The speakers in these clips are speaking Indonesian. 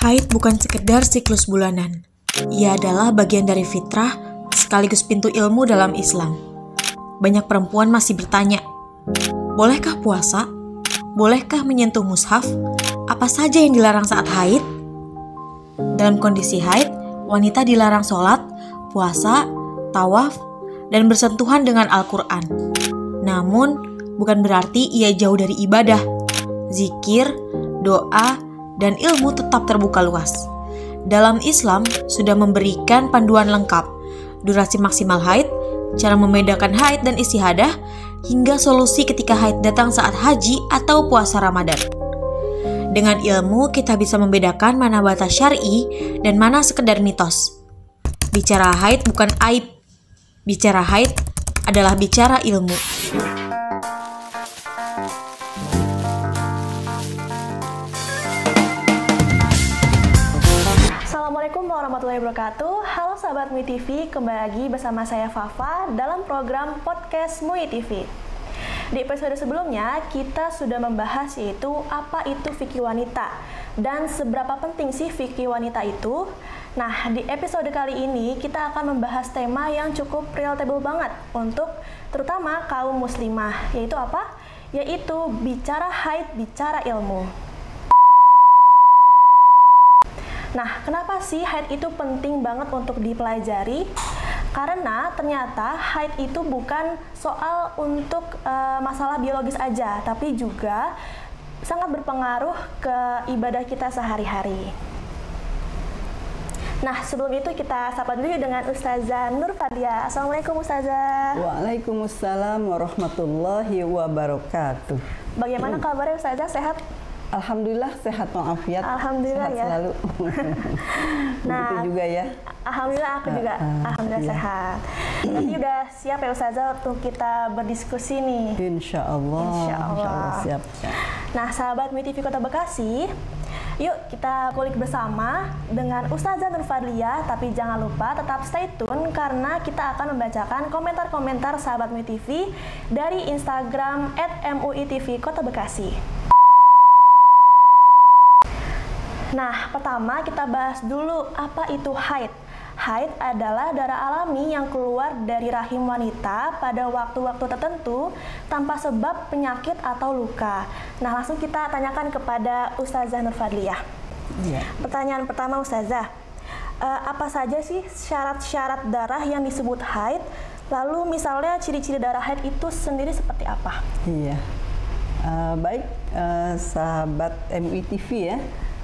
Haid bukan sekedar siklus bulanan. Ia adalah bagian dari fitrah sekaligus pintu ilmu dalam Islam. Banyak perempuan masih bertanya, bolehkah puasa? Bolehkah menyentuh mushaf? Apa saja yang dilarang saat haid? Dalam kondisi haid, wanita dilarang sholat, puasa, tawaf, dan bersentuhan dengan Al-Quran. Namun, bukan berarti ia jauh dari ibadah. Zikir, doa, dan ilmu tetap terbuka luas. Dalam Islam sudah memberikan panduan lengkap, durasi maksimal haid, cara membedakan haid dan istihadah, hingga solusi ketika haid datang saat haji atau puasa Ramadan. Dengan ilmu kita bisa membedakan mana batas syar'i dan mana sekedar mitos. Bicara haid bukan aib. Bicara haid adalah bicara ilmu. Assalamualaikum warahmatullahi wabarakatuh. Halo sahabat MUI TV, kembali lagi bersama saya Fafa dalam program podcast MUI TV. Di episode sebelumnya kita sudah membahas yaitu apa itu fikih wanita dan seberapa penting sih fikih wanita itu. Nah, di episode kali ini kita akan membahas tema yang cukup relatable banget untuk terutama kaum muslimah, yaitu apa? Yaitu bicara haid, bicara ilmu. Nah, kenapa sih haid itu penting banget untuk dipelajari? Karena ternyata haid itu bukan soal untuk masalah biologis aja, tapi juga sangat berpengaruh ke ibadah kita sehari-hari. Nah, sebelum itu kita sapa dulu dengan Ustazah Nur Fadlia. Assalamualaikum Ustazah. Waalaikumsalam warahmatullahi wabarakatuh. Bagaimana kabarnya Ustazah? Sehat? Alhamdulillah sehat walafiat. Alhamdulillah sehat ya. Selalu. Nah, begitu juga ya. Alhamdulillah aku juga. Alhamdulillah iya. sehat. Berarti udah siap ya Ustazah untuk kita berdiskusi nih. Insya Allah. Insya Allah. Siap. Nah, sahabat MUI TV Kota Bekasi, yuk kita kulik bersama dengan Ustazah Nur Fadlia. Tapi jangan lupa tetap stay tune karena kita akan membacakan komentar-komentar sahabat MUI TV dari Instagram @MUITV Kota Bekasi. Nah, pertama kita bahas dulu apa itu haid. Haid adalah darah alami yang keluar dari rahim wanita pada waktu-waktu tertentu tanpa sebab penyakit atau luka. Nah, langsung kita tanyakan kepada Ustazah Nur Fadliah. Ya. Pertanyaan pertama Ustazah, apa saja sih syarat-syarat darah yang disebut haid? Lalu misalnya ciri-ciri darah haid itu sendiri seperti apa? Iya. Baik, sahabat MUI TV ya,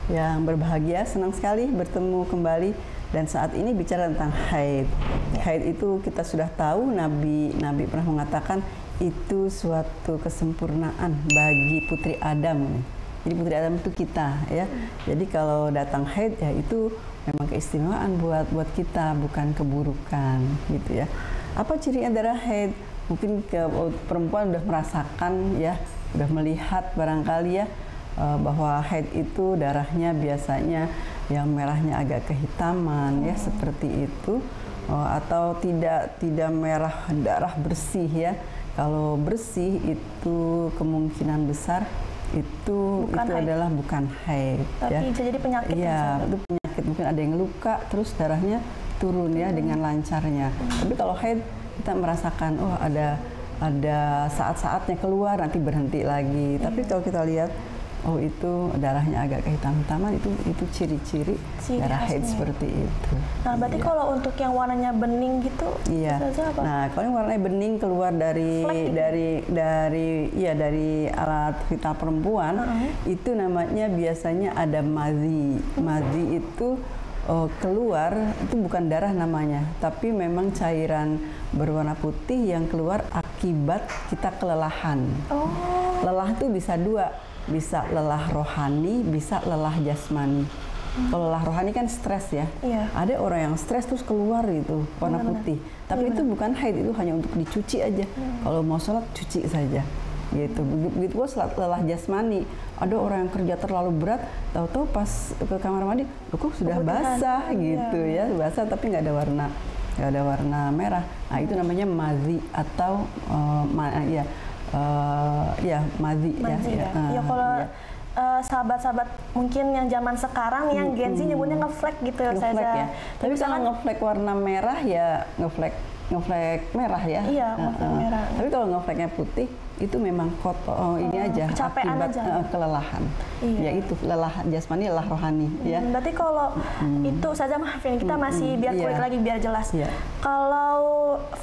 yang berbahagia, senang sekali bertemu kembali dan saat ini bicara tentang haid. Haid itu kita sudah tahu, Nabi pernah mengatakan itu suatu kesempurnaan bagi putri Adam. Jadi putri Adam itu kita ya. Jadi kalau datang haid ya itu memang keistimewaan buat kita, bukan keburukan gitu ya. Apa cirinya darah haid? Mungkin perempuan sudah merasakan ya, sudah melihat barangkali ya, bahwa haid itu darahnya biasanya yang merahnya agak kehitaman ya seperti itu, atau tidak merah darah bersih ya. Kalau bersih itu kemungkinan besar itu adalah bukan haid. Tapi ya. bisa jadi penyakit. Iya, itu penyakit, mungkin ada yang luka terus darahnya turun ya dengan lancarnya. Tapi kalau haid kita merasakan ada saat-saatnya keluar nanti berhenti lagi. Tapi kalau kita lihat itu darahnya agak kehitam-hitaman, itu ciri-ciri darah haid seperti itu. Nah, berarti kalau untuk yang warnanya bening gitu, iya. apa? Nah, kalau yang warnanya bening keluar dari alat vital perempuan, itu namanya biasanya ada madhi. Madhi itu keluar, itu bukan darah namanya, tapi memang cairan berwarna putih yang keluar akibat kita kelelahan. Lelah itu bisa dua, bisa lelah rohani, bisa lelah jasmani. Kalau lelah rohani kan stres ya. Iya. Ada orang yang stres terus keluar itu warna putih. Tapi itu bukan haid, itu hanya untuk dicuci aja. Kalau mau sholat cuci saja. Gitu. Begitu pula lelah jasmani. Ada orang yang kerja terlalu berat, tahu-tahu pas ke kamar mandi, kok sudah basah gitu ya, basah tapi nggak ada warna merah. Nah, itu namanya madhi atau madhi ya. Ya, kalau sahabat-sahabat mungkin yang zaman sekarang yang Gen Z nyebutnya ngeflag gitu ya Ngeflag Ustazah. ya. Tapi kalau ngeflag warna merah ya ngeflag merah ya. Iya, ngeflag merah. Tapi kalau ngeflagnya putih itu memang ini aja kecapean akibat aja. kelelahan. Iya. Ya itu lelah jasmani, lelah rohani ya. Berarti kalau itu Ustazah maafin kita masih biar kulik Iya. lagi biar jelas. Iya. Kalau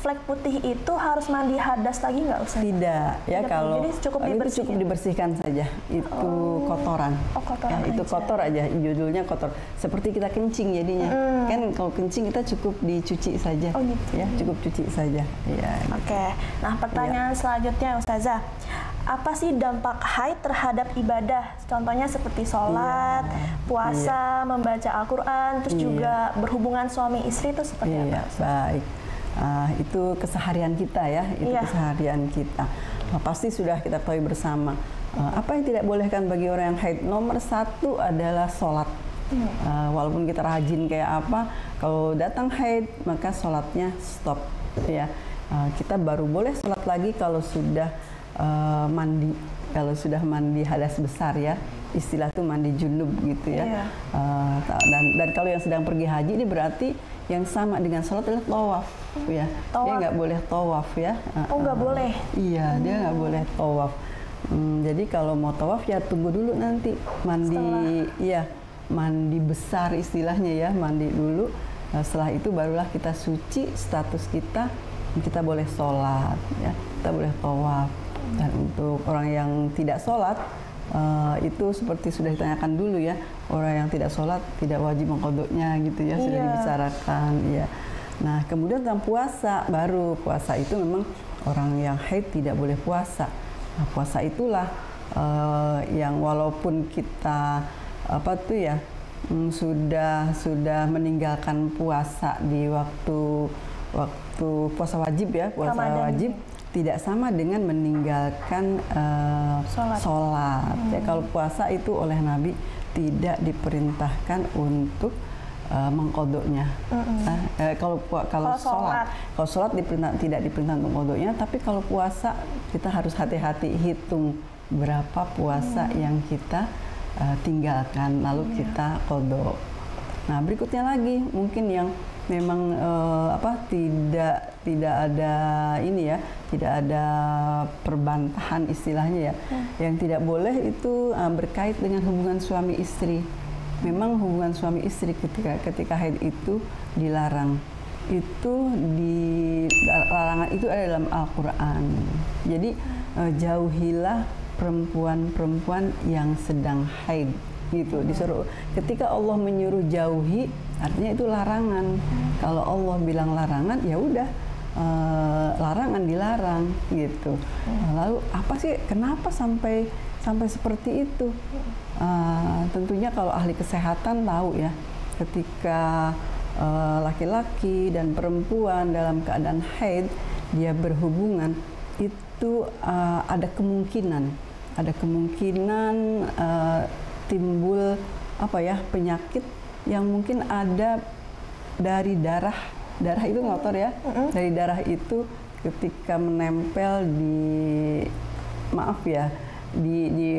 flag putih itu harus mandi hadas lagi nggak Ustazah? Tidak ya, Tidak, kalau jadi cukup itu dibersihin. cukup dibersihkan saja. Itu kotoran. Oh, kotoran Ya, itu aja. kotor aja, judulnya kotor. Seperti kita kencing jadinya. Kan kalau kencing kita cukup dicuci saja. Oh, gitu. Ya, cukup cuci saja. Ya. Oke, nah pertanyaan selanjutnya Ustazah, apa sih dampak haid terhadap ibadah? Contohnya seperti sholat, puasa, membaca Al-Quran, terus juga berhubungan suami istri itu seperti Iya, apa? baik. Itu keseharian kita ya, itu Iya. keseharian kita. Pasti sudah kita ketahui bersama. Apa yang tidak bolehkan bagi orang yang haid? Nomor satu adalah sholat. Walaupun kita rajin kayak apa, kalau datang haid maka sholatnya stop. Ya, kita baru boleh sholat lagi kalau sudah mandi. Kalau sudah mandi hadas besar ya, istilah itu mandi junub gitu ya. Iya. Dan kalau yang sedang pergi haji ini berarti yang sama dengan sholat adalah tawaf ya. Dia Tawaf. nggak boleh tawaf ya. Oh, nggak boleh? Iya, dia nggak boleh tawaf. Jadi kalau mau tawaf ya tunggu dulu nanti mandi. Iya, mandi besar istilahnya ya, mandi dulu. Setelah itu barulah kita suci, status kita boleh sholat ya, kita boleh tawaf. Dan untuk orang yang tidak sholat, itu seperti sudah ditanyakan dulu ya, orang yang tidak sholat tidak wajib mengqodoknya gitu ya, sudah dibicarakan ya. Nah kemudian tentang puasa, baru puasa itu memang orang yang haid tidak boleh puasa. Nah, puasa itulah yang walaupun kita sudah meninggalkan puasa di waktu puasa wajib ya, puasa Ramadan. wajib tidak sama dengan meninggalkan sholat. Ya, kalau puasa itu oleh Nabi tidak diperintahkan untuk mengqodoknya. Kalau sholat tidak diperintah untuk mengqodoknya, tapi kalau puasa kita harus hati-hati hitung berapa puasa yang kita tinggalkan lalu kita qodok. Nah berikutnya lagi mungkin yang memang tidak ada ini ya, tidak ada perbantahan istilahnya ya. Yang tidak boleh itu berkait dengan hubungan suami istri. Memang hubungan suami istri ketika haid itu dilarang. Larangan itu ada dalam Al-Quran. Jadi jauhilah perempuan-perempuan yang sedang haid gitu, disuruh. Ketika Allah menyuruh jauhi, artinya itu larangan. Kalau Allah bilang larangan, ya udah larangan, dilarang gitu. Lalu apa sih, kenapa sampai seperti itu? Tentunya kalau ahli kesehatan tahu ya, ketika laki-laki dan perempuan dalam keadaan haid dia berhubungan, itu ada kemungkinan timbul penyakit yang mungkin ada dari darah itu kotor ya. Dari darah itu ketika menempel di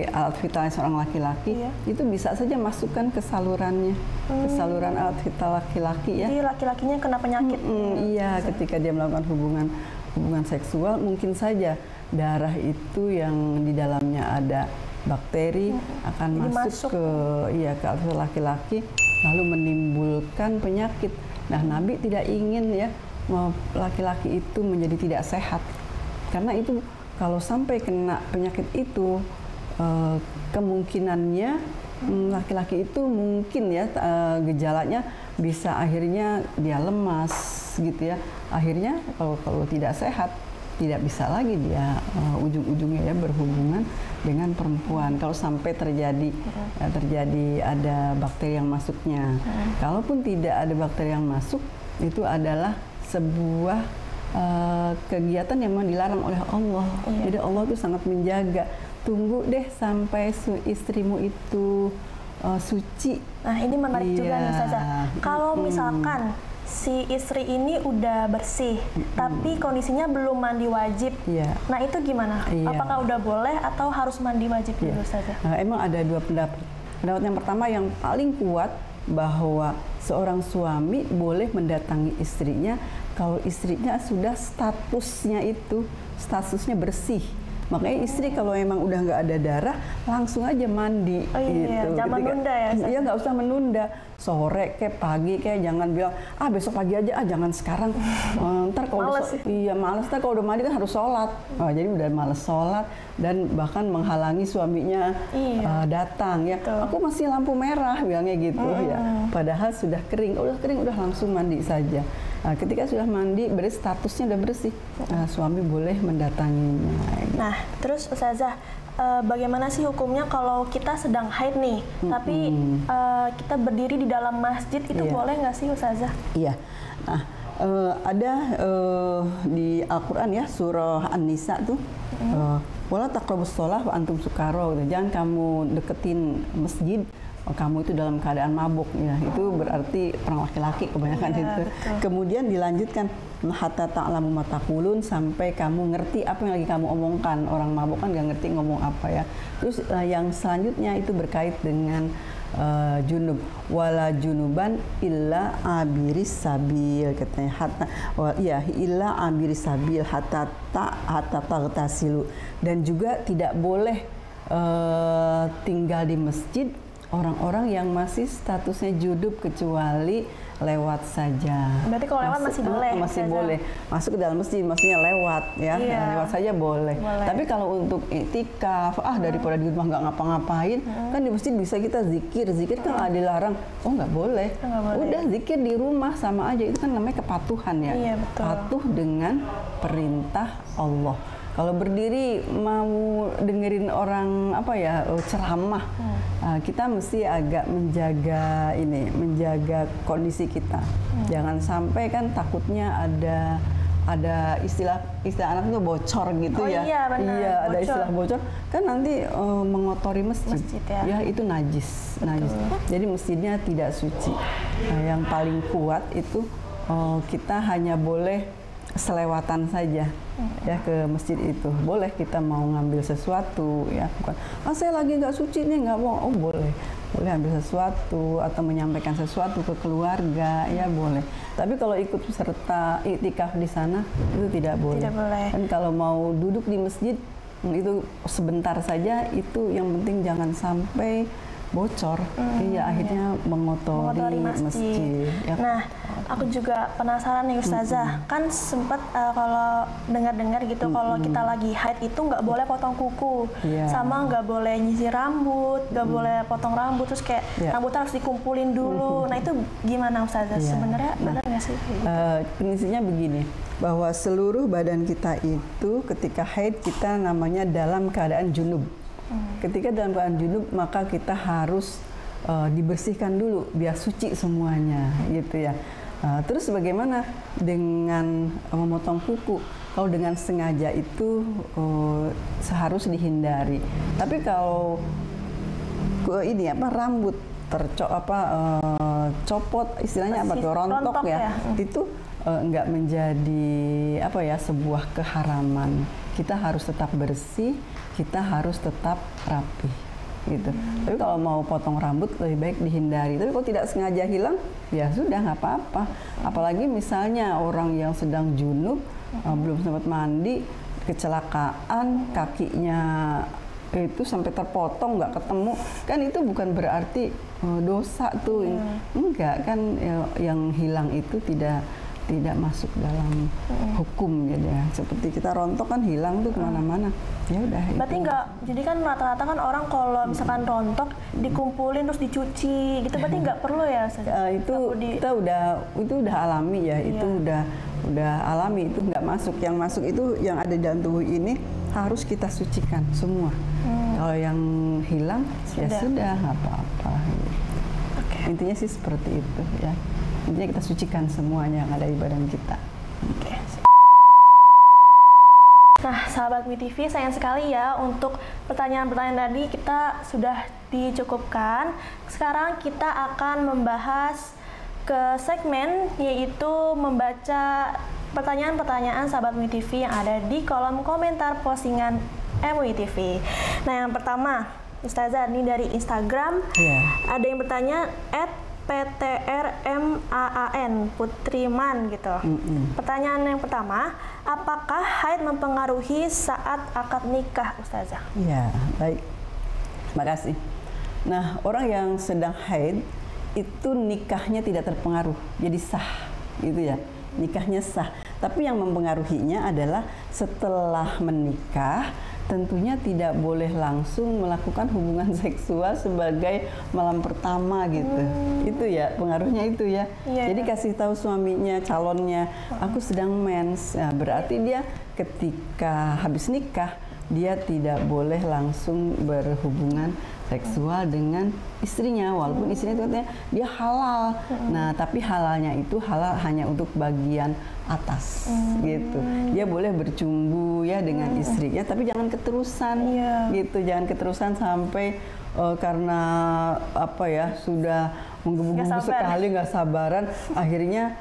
alat vitalnya seorang laki-laki, itu bisa saja masukkan ke salurannya, ke saluran alat vital laki-laki ya. Jadi laki-lakinya kena penyakit. Iya, ketika dia melakukan hubungan seksual, mungkin saja darah itu yang di dalamnya ada bakteri akan masuk ke alat vital laki-laki, lalu menimbulkan penyakit. Nah, Nabi tidak ingin ya laki-laki itu menjadi tidak sehat, karena itu kalau sampai kena penyakit itu, kemungkinannya laki-laki itu mungkin ya gejalanya bisa akhirnya dia lemas gitu ya. Akhirnya kalau tidak sehat, tidak bisa lagi dia ujung-ujungnya ya berhubungan dengan perempuan. Kalau sampai terjadi ada bakteri yang masuknya. Kalaupun tidak ada bakteri yang masuk, itu adalah sebuah kegiatan yang memang dilarang oleh Allah. Jadi Allah itu sangat menjaga. Tunggu deh sampai istrimu itu suci. Nah ini menarik juga nih Ustazah. Kalau misalkan si istri ini udah bersih, tapi kondisinya belum mandi wajib. Iya. Nah itu gimana? Iya. Apakah udah boleh atau harus mandi wajib dulu saja? Emang ada dua pendapat. Pendapat yang pertama yang paling kuat bahwa seorang suami boleh mendatangi istrinya kalau istrinya sudah statusnya bersih. Makanya istri kalau emang udah nggak ada darah langsung aja mandi. Oh iya, gitu. jangan menunda ya. Iya, nggak usah menunda. Sore kayak pagi kayak jangan bilang besok pagi aja, jangan sekarang. Ntar kalau males. Males. Ntar kalau udah mandi kan harus sholat. Jadi udah males sholat dan bahkan menghalangi suaminya datang ya. Betul. Aku masih lampu merah bilangnya gitu ya. Padahal sudah kering, udah langsung mandi saja. Nah, ketika sudah mandi, berarti statusnya udah bersih. Suami boleh mendatanginya. Nah, terus Ustazah, bagaimana sih hukumnya kalau kita sedang haid nih, tapi kita berdiri di dalam masjid, itu boleh nggak sih Ustazah? Iya. Nah, ada di Al-Quran ya, surah An-Nisa tuh, wala taqrabus shalah wa antum sukara. Jangan kamu deketin masjid kamu itu dalam keadaan mabuk ya, itu berarti orang laki-laki kebanyakan itu. Betul. Kemudian dilanjutkan hatta ta'lamu ma taqulun, sampai kamu ngerti apa yang lagi kamu omongkan. Orang mabuk kan nggak ngerti ngomong apa ya. Terus yang selanjutnya itu berkait dengan junub, wala junuban illa abiris sabil katanya, illa abiris sabil hatta taghtasilu, dan juga tidak boleh tinggal di masjid orang-orang yang masih statusnya junub kecuali lewat saja. Berarti kalau lewat masih boleh? Masih boleh. Masuk ke dalam masjid, maksudnya lewat ya. Iya. Lewat saja boleh. Tapi kalau untuk iktikaf, daripada di rumah nggak ngapa-ngapain, kan di masjid bisa kita zikir. Zikir kan ada dilarang. Oh nggak boleh. Udah zikir di rumah sama aja. Itu kan namanya kepatuhan ya. Iya, betul. Patuh dengan perintah Allah. Kalau berdiri mau dengerin orang ceramah, kita mesti agak menjaga kondisi kita. Jangan sampai kan takutnya ada istilah anak itu bocor gitu ya. Iya, benar. Iya, ada bocor. istilah bocor kan nanti mengotori masjid ya. Itu najis. Jadi masjidnya tidak suci. Yang paling kuat itu kita hanya boleh selewatan saja ya ke masjid itu. Boleh kita mau ngambil sesuatu ya, bukan saya lagi nggak suci nih nggak mau. boleh ambil sesuatu atau menyampaikan sesuatu ke keluarga ya boleh. Tapi kalau ikut serta iktikaf di sana itu tidak boleh. Dan kalau mau duduk di masjid itu sebentar saja, itu yang penting jangan sampai bocor, akhirnya mengotori masjid. Ya. Nah, aku juga penasaran nih Ustazah, kan sempat kalau dengar-dengar gitu kalau kita lagi haid itu nggak boleh potong kuku, sama nggak boleh nyisir rambut, nggak boleh potong rambut, terus kayak rambutnya harus dikumpulin dulu. Nah itu gimana Ustazah? Sebenarnya benar nggak sih? Prinsipnya begini, bahwa seluruh badan kita itu ketika haid kita namanya dalam keadaan junub. Ketika dalam keadaan junub maka kita harus dibersihkan dulu biar suci semuanya gitu ya. Terus bagaimana dengan memotong kuku? Kalau dengan sengaja itu seharus dihindari. Tapi kalau rambut copot istilahnya rontok ya, itu enggak menjadi sebuah keharaman. Kita harus tetap bersih, kita harus tetap rapi gitu. Tapi kalau mau potong rambut lebih baik dihindari. Tapi kalau tidak sengaja hilang, ya sudah nggak apa-apa. Apalagi misalnya orang yang sedang junub, belum sempat mandi, kecelakaan, kakinya itu sampai terpotong nggak ketemu, kan itu bukan berarti dosa tuh. Enggak kan, yang hilang itu tidak masuk dalam hukum ya. Seperti kita rontok kan hilang tuh kemana-mana. Ya udah. Berarti nggak, jadi kan rata-rata kan orang kalau misalkan rontok dikumpulin terus dicuci gitu, berarti nggak perlu ya? Itu udah alami ya. Itu udah alami, itu nggak masuk. Yang masuk itu yang ada dalam tubuh ini harus kita sucikan semua. Kalau yang hilang ya sudah nggak apa-apa. Intinya sih seperti itu ya. Intinya kita sucikan semuanya yang ada di badan kita. Nah, sahabat MiTV, sayang sekali ya untuk pertanyaan-pertanyaan tadi kita sudah dicukupkan. Sekarang kita akan membahas ke segmen yaitu membaca pertanyaan-pertanyaan sahabat MUI TV yang ada di kolom komentar postingan MUI TV. Nah, yang pertama, Ustazah, ini dari Instagram. Ada yang bertanya @PTRMAAN Putriman gitu. Pertanyaan yang pertama, apakah haid mempengaruhi saat akad nikah, Ustazah? Ya, baik. Terima kasih. Nah, orang yang sedang haid itu nikahnya tidak terpengaruh, jadi sah, gitu ya. Nikahnya sah. Tapi yang mempengaruhinya adalah setelah menikah, tentunya tidak boleh langsung melakukan hubungan seksual sebagai malam pertama gitu. Itu ya, pengaruhnya itu ya. Jadi kasih tahu suaminya, calonnya, aku sedang mens. Nah, berarti dia ketika habis nikah, dia tidak boleh langsung berhubungan seksual dengan istrinya, walaupun istrinya itu katanya dia halal. Nah, tapi halalnya itu halal hanya untuk bagian atas gitu. Dia boleh bercumbu ya dengan istrinya, tapi jangan keterusan gitu, jangan keterusan sampai karena apa ya, sudah menggebu-gebu sekali, nggak sabaran, akhirnya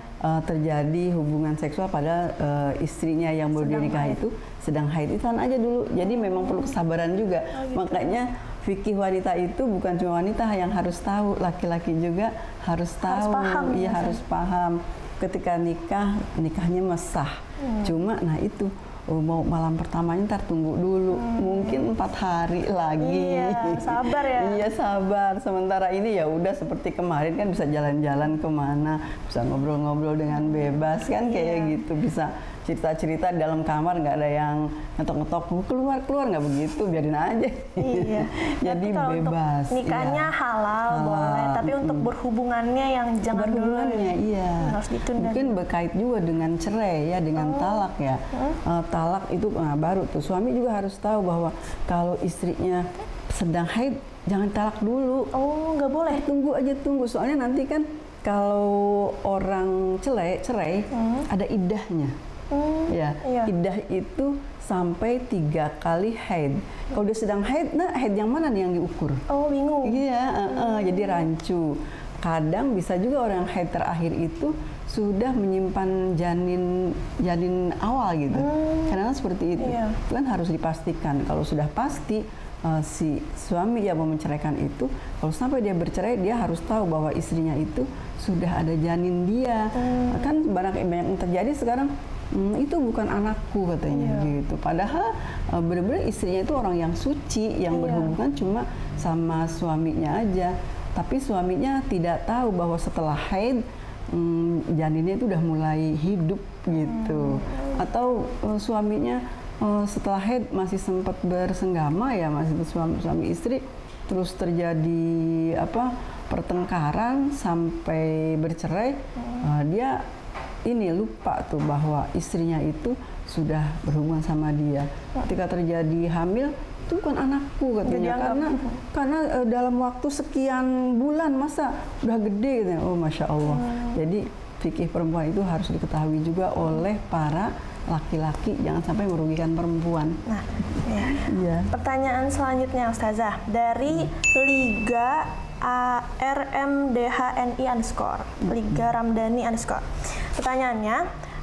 terjadi hubungan seksual pada istrinya yang baru dinikah itu sedang haid. Itahan aja dulu. Jadi memang perlu kesabaran juga. Makanya fikih wanita itu bukan cuma wanita yang harus tahu, laki-laki juga harus tahu. Iya, harus paham. Ketika nikahnya mesah. Cuma nah itu mau malam pertamanya ntar tunggu dulu, mungkin 4 hari lagi. Iya, sabar ya. Iya, sabar. Sementara ini ya udah seperti kemarin kan, bisa jalan-jalan kemana, bisa ngobrol-ngobrol dengan bebas kan, kayak gitu, bisa cerita-cerita di dalam kamar, nggak ada yang ngetok-ngetok keluar nggak begitu, biarin aja. Iya. Jadi tapi bebas. Nikahnya halal boleh, tapi untuk berhubungannya yang jangan berhubungannya harus ditunda. Mungkin berkait juga dengan cerai ya, dengan talak ya. Talak itu baru tuh suami juga harus tahu bahwa kalau istrinya sedang haid jangan talak dulu. Oh, nggak boleh. Tunggu, soalnya nanti kan kalau orang cerai ada iddahnya. Iddah itu sampai 3 kali haid. Kalau dia sedang haid, nah haid yang mana nih yang diukur? Oh, bingung. Iya, jadi rancu. Kadang bisa juga orang haid terakhir itu sudah menyimpan janin awal gitu. Karena seperti itu. Itu kan harus dipastikan. Kalau sudah pasti si suami yang mau menceraikan itu, kalau sampai dia bercerai, dia harus tahu bahwa istrinya itu sudah ada janin dia. Kan banyak yang terjadi sekarang, itu bukan anakku katanya gitu. Padahal benar-benar istrinya itu orang yang suci, yang berhubungan cuma sama suaminya aja. Tapi suaminya tidak tahu bahwa setelah haid janinnya itu udah mulai hidup gitu. Atau suaminya setelah haid masih sempat bersenggama ya, masih suami istri, terus terjadi pertengkaran sampai bercerai, dia ini lupa tuh bahwa istrinya itu sudah berhubungan sama dia. Ketika terjadi hamil, itu bukan anakku katanya, karena dalam waktu sekian bulan masa udah gede katanya. Oh, Masya Allah. Jadi fikih perempuan itu harus diketahui juga oleh para laki-laki, jangan sampai merugikan perempuan. Nah, pertanyaan selanjutnya Ustazah dari Liga RMDHNI _ Liga Ramdhani _ Pertanyaannya,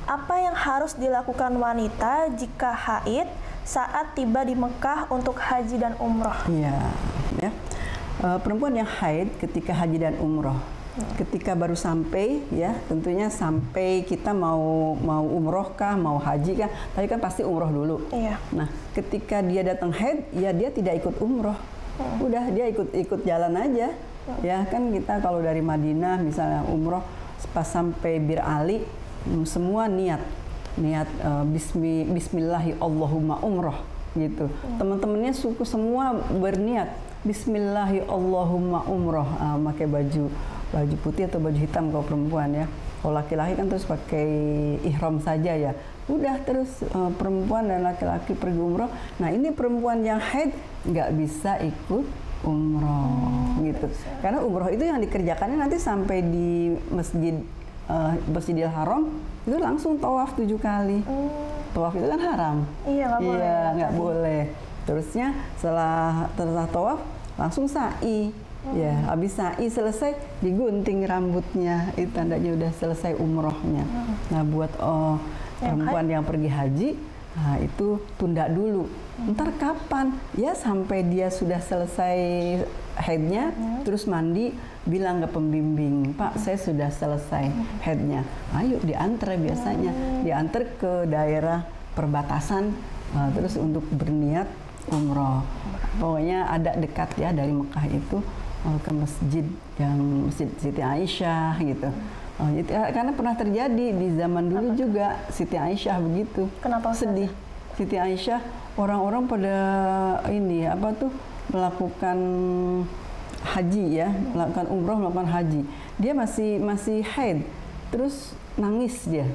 apa yang harus dilakukan wanita jika haid saat tiba di Mekah untuk haji dan umroh? Perempuan yang haid ketika haji dan umroh, ketika baru sampai ya, tentunya sampai kita mau umroh kah, mau haji kah, tadi kan pasti umroh dulu. Nah, ketika dia datang haid, ya dia tidak ikut umroh, udah dia ikut jalan aja. Ya kan, kita kalau dari Madinah misalnya umroh, pas sampai Bir Ali semua niat Bismillahi Allahumma umroh gitu. Teman-temannya suku semua berniat Bismillahi Allahumma umroh, pakai baju putih atau baju hitam kalau perempuan ya. Kalau laki-laki kan terus pakai ihram saja ya. Udah terus perempuan dan laki-laki pergi umroh. Nah, ini perempuan yang haid nggak bisa ikut umroh gitu. Karena umroh itu yang dikerjakannya nanti sampai di Masjidil Haram itu langsung tawaf 7 kali. Tawaf itu kan haram. Iya, nggak boleh. Terusnya setelah tawaf langsung sa'i. Ya, habis sa'i selesai digunting rambutnya, itu tandanya udah selesai umrohnya. Nah, buat perempuan yang pergi haji, nah itu tunda dulu. Ntar kapan? Ya sampai dia sudah selesai haidnya, terus mandi, bilang ke pembimbing, Pak, saya sudah selesai haidnya. Ayo diantar biasanya, diantar ke daerah perbatasan, terus untuk berniat umroh. Pokoknya ada dekat ya dari Mekah itu ke masjid yang Masjid Siti Aisyah gitu. Karena pernah terjadi di zaman dulu juga Siti Aisyah begitu. Kenapa sedih? Siti Aisyah, orang-orang pada ini melakukan haji ya, melakukan umroh, melakukan haji. Dia masih haid, terus nangis dia.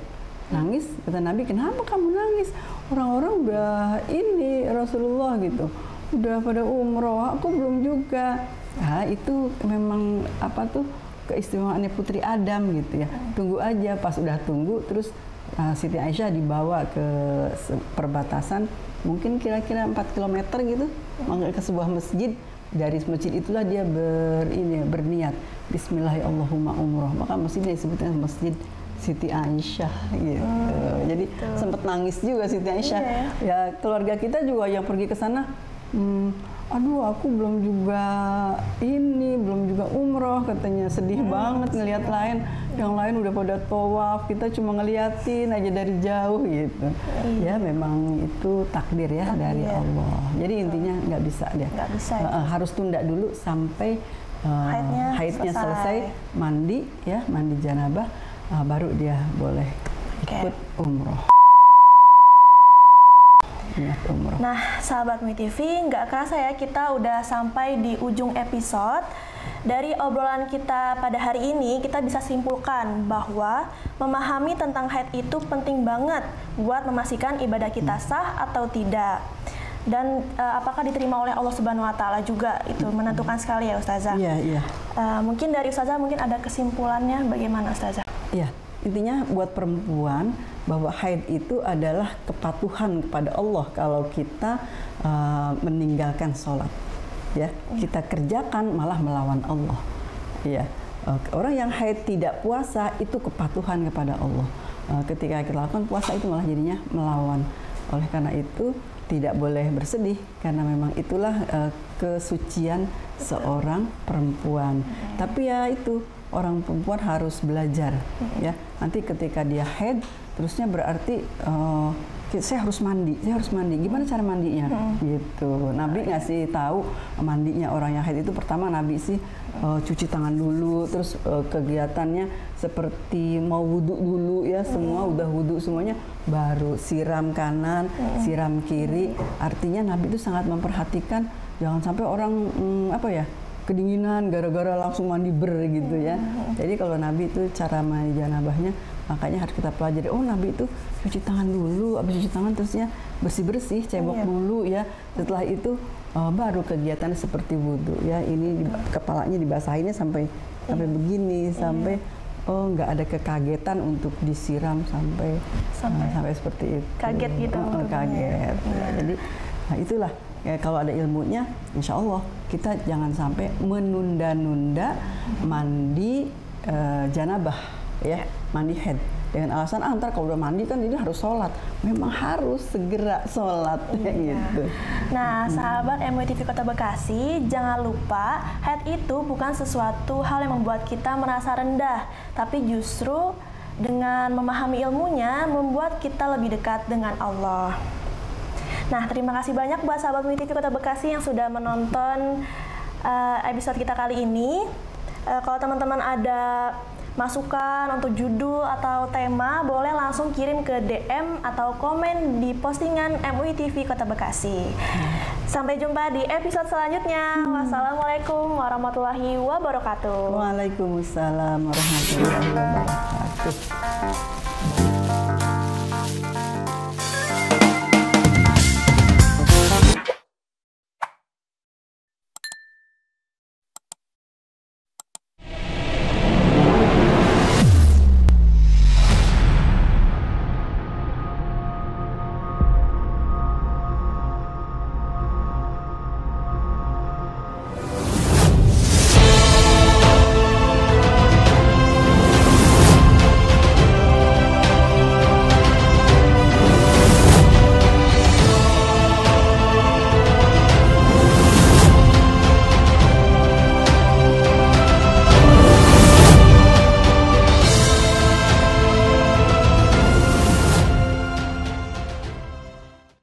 Nangis, kata Nabi, kenapa kamu nangis? Orang-orang udah ini Rasulullah gitu, udah pada umroh, aku belum juga. Nah, itu memang keistimewaannya Putri Adam gitu ya. Tunggu aja, pas udah tunggu, terus Siti Aisyah dibawa ke perbatasan, mungkin kira-kira 4 km gitu, ke sebuah masjid. Dari masjid itulah dia berniat Bismillahirrahmanirrahim umroh. Maka masjidnya disebutnya Masjid Siti Aisyah gitu. Jadi sempat nangis juga Siti Aisyah. Ya keluarga kita juga yang pergi ke sana, aduh aku belum juga umroh, katanya sedih banget ngelihat yang lain udah pada tawaf, kita cuma ngeliatin aja dari jauh gitu. Ya memang itu takdir ya dari Allah. Jadi intinya nggak bisa dia. Harus tunda dulu sampai haidnya selesai, mandi janabah, baru dia boleh ikut umroh. Nah, sahabat MUI TV, nggak kerasa ya kita udah sampai di ujung episode. Dari obrolan kita pada hari ini, kita bisa simpulkan bahwa memahami tentang haid itu penting banget buat memastikan ibadah kita sah atau tidak. Dan apakah diterima oleh Allah Subhanahu wa Ta'ala juga, itu menentukan sekali ya Ustazah. Iya. Mungkin dari Ustazah mungkin ada kesimpulannya, bagaimana Ustazah? Iya, intinya buat perempuan bahwa haid itu adalah kepatuhan kepada Allah kalau kita meninggalkan sholat. Ya, kita kerjakan malah melawan Allah. Ya, orang yang haid tidak puasa itu kepatuhan kepada Allah. Ketika kita lakukan puasa itu malah jadinya melawan. Oleh karena itu tidak boleh bersedih karena memang itulah kesucian seorang perempuan. Tapi ya itu orang perempuan harus belajar. Ya, nanti ketika dia haid, terusnya berarti saya harus mandi. Gimana cara mandinya? Gitu. Nabi ngasih tahu mandinya orang yang haid itu, pertama Nabi sih cuci tangan dulu, terus kegiatannya seperti mau wudhu dulu ya, semua udah wudhu semuanya, baru siram kanan, siram kiri. Artinya Nabi itu sangat memperhatikan jangan sampai orang kedinginan gara-gara langsung mandi gitu ya. Jadi kalau Nabi itu cara mandi janabahnya, makanya harus kita pelajari. Oh, Nabi itu cuci tangan dulu, habis cuci tangan terusnya bersih-bersih, cebok dulu ya. Setelah itu baru kegiatan seperti wudhu ya. Ini kepalanya dibasahinnya sampai begini, sampai nggak ada kekagetan untuk disiram sampai seperti itu. Kaget gitu. Kaget. Ya, jadi itulah. Ya, kalau ada ilmunya, insya Allah kita jangan sampai menunda-nunda mandi janabah, ya, mandi haid dengan alasan ntar kalau udah mandi kan ini harus sholat. Memang harus segera sholat, gitu. Nah, sahabat MUI TV Kota Bekasi, jangan lupa haid itu bukan sesuatu hal yang membuat kita merasa rendah, tapi justru dengan memahami ilmunya membuat kita lebih dekat dengan Allah. Nah, terima kasih banyak buat sahabat MUI TV Kota Bekasi yang sudah menonton episode kita kali ini. Kalau teman-teman ada masukan untuk judul atau tema, boleh langsung kirim ke DM atau komen di postingan MUI TV Kota Bekasi. Sampai jumpa di episode selanjutnya. Wassalamualaikum warahmatullahi wabarakatuh. Waalaikumsalam warahmatullahi wabarakatuh.